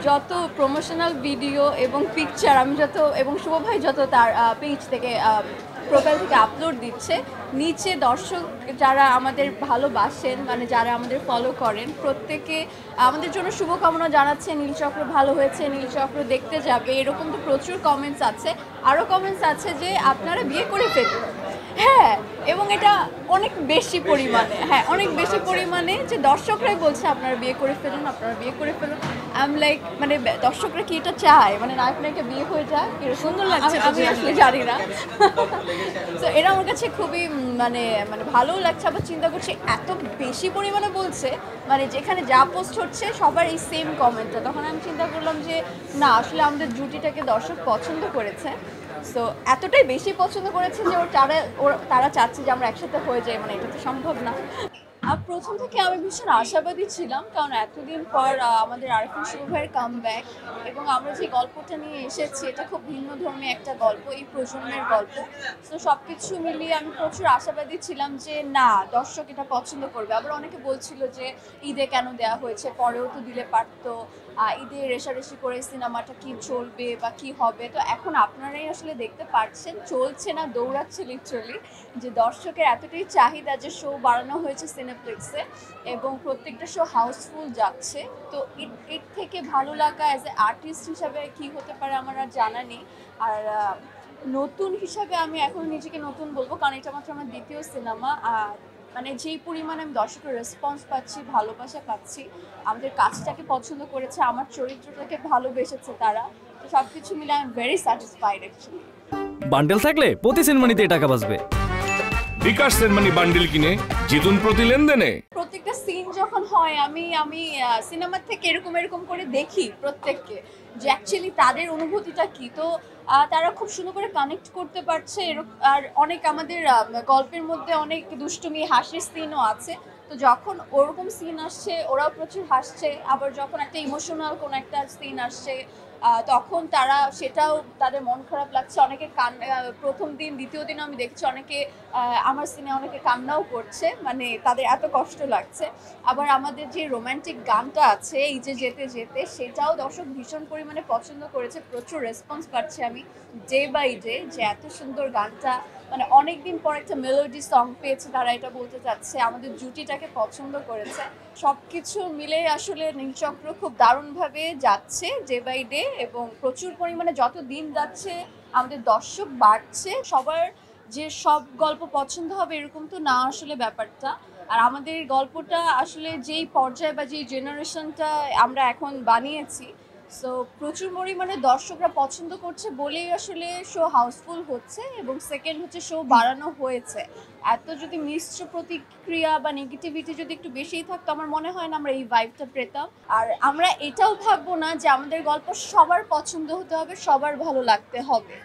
যত promotional video এবং picture আমি যত এবং শুভ ভাই যত তার পেজ থেকে প্রোফাইল থেকে আপলোড দিচ্ছে, নিচে দর্শক যারা আমাদের ভালোবাসেন, মানে যারা আমাদের ফলো করেন, প্রত্যেকে আমাদের জন্য শুভকামনা জানাচ্ছে। নীলচক্র ভালো হয়েছে, নীলচক্র দেখতে যাবে, এরকম তো প্রচুর কমেন্টস আছে। আরও কমেন্টস আছে যে আপনারা বিয়ে করে ফেলুন। হ্যাঁ, এবং এটা অনেক বেশি পরিমাণে, হ্যাঁ অনেক বেশি পরিমাণে, যে দর্শকরাই বলছে আপনারা বিয়ে করে ফেলুন, আপনারা বিয়ে করে ফেলুন। আই এম লাইক, মানে দর্শকরা কি এটা চায়, মানে নায়ক নায়িকা বিয়ে হয়ে যায়, সুন্দর লাগছে, আমি আসলে জানি না। তো এটা আমার কাছে খুবই মানে মানে ভালোও লাগছে, আবার চিন্তা করছি এত বেশি পরিমাণে বলছে, মানে যেখানে যা পোস্ট হচ্ছে সবার এই সেম কমেন্টটা, তখন আমি চিন্তা করলাম যে না, আসলে আমাদের জুটিটাকে দর্শক পছন্দ করেছে। সো এতটাই বেশি পছন্দ করেছে যে তারা চাচ্ছে যে আমরা একসাথে হয়ে যাই, মানে এটা তো সম্ভব না। প্রথম থেকে আমি ভীষণ আশাবাদী ছিলাম, কারণ এতদিন পর আমাদের আরেফিন শুভ ভাইয়ের কামব্যাক, এবং আমরা যে গল্পটা নিয়ে এসেছি এটা খুব ভিন্ন ধর্মী একটা গল্প, এই প্রজন্মের গল্প। তো সব কিছু মিলিয়ে আমি প্রচুর আশাবাদী ছিলাম যে না, দর্শক এটা পছন্দ করবে। আবার অনেকে বলছিল যে ঈদে কেন দেওয়া হয়েছে, পরেও তো দিলে পারতো, ঈদে রেশারেশি করে সিনেমাটা কি চলবে বা কি হবে। তো এখন আপনারাই আসলে দেখতে পাচ্ছেন চলছে না, দৌড়াচ্ছে লিটারালি, যে দর্শকের এতটাই চাহিদা যে শো বাড়ানো হয়েছে সিনেপ্লেক্সে, এবং প্রত্যেকটা শো হাউসফুল যাচ্ছে। তো এর থেকে ভালো লাগা অ্যাজ এ আর্টিস্ট হিসাবে কি হতে পারে আমার আর জানা নেই। আর নতুন হিসাবে আমি এখন নিজেকে নতুন বলবো, কারণ এটা মাত্র আমার দ্বিতীয় সিনেমা। আর মানে যেই পরিমাণে আমি দর্শকের রেসপন্স পাচ্ছি, ভালোবাসা পাচ্ছি, আমাদের কাজটাকে পছন্দ করেছে, আমার চরিত্রটাকে ভালোবেসেছে তারা, তো সব কিছু মিলে I am very satisfied actually. Bundle থাকলে প্রতি সেনমানিতে টাকা বাঁচবে। বিকাশ সেনমানি বান্ডেল কিনে জিতুন প্রতি লেনদেনে। প্রত্যেকটা সিন যখন হয়, আমি আমি সিনেমার থেকে এরকম এরকম করে দেখি প্রত্যেককে, যে অ্যাকচুয়ালি তাদের অনুভূতিটা কি। তো তারা খুব সুন্দর করে কানেক্ট করতে পারছে। আর অনেক আমাদের গল্পের মধ্যে অনেক দুষ্টুমি হাসির সিনও আছে। তো যখন ওরকম সিন আসছে ওরাও প্রচুর হাসছে, আবার যখন একটা ইমোশনাল কোনো একটা সিন আসছে তখন তারা সেটাও, তাদের মন খারাপ লাগছে, অনেকে প্রথম দিন দ্বিতীয় দিন আমি দেখছি অনেকে আমার সিনে অনেকে কান্নাও করছে, মানে তাদের এত কষ্ট লাগছে। আবার আমাদের যে রোমান্টিক গানটা আছে এই যে যেতে যেতে, সেটাও দর্শক ভীষণ পরিমাণে পছন্দ করেছে, প্রচুর রেসপন্স পাচ্ছি আমি ডে বাই ডে, যে এত সুন্দর গানটা, মানে অনেকদিন পর একটা মেলোডি সং পেয়েছে তারা, এটা বলতে চাচ্ছে আমাদের জুটিটাকে পছন্দ করেছে। সব কিছু মিলে আসলে নীলচক্র খুব দারুণভাবে যাচ্ছে ডে বাই ডে, এবং প্রচুর পরিমাণে যত দিন যাচ্ছে আমাদের দর্শক বাড়ছে। সবার যে সব গল্প পছন্দ হবে এরকম তো না আসলে ব্যাপারটা। আর আমাদের গল্পটা আসলে যেই পর্যায়ে বা যেই জেনারেশনটা আমরা এখন বানিয়েছি, সো প্রচুর পরিমাণে দর্শকরা পছন্দ করছে বলেই আসলে শো হাউসফুল হচ্ছে, এবং সেকেন্ড হচ্ছে শো বাড়ানো হয়েছে। এত যদি মিশ্র প্রতিক্রিয়া বা নেগেটিভিটি যদি একটু বেশিই থাকতো, আমার মনে হয় না আমরা এই ভাইবটা পেতাম। আর আমরা এটাও ভাববো না যে আমাদের গল্প সবার পছন্দ হতে হবে, সবার ভালো লাগতে হবে।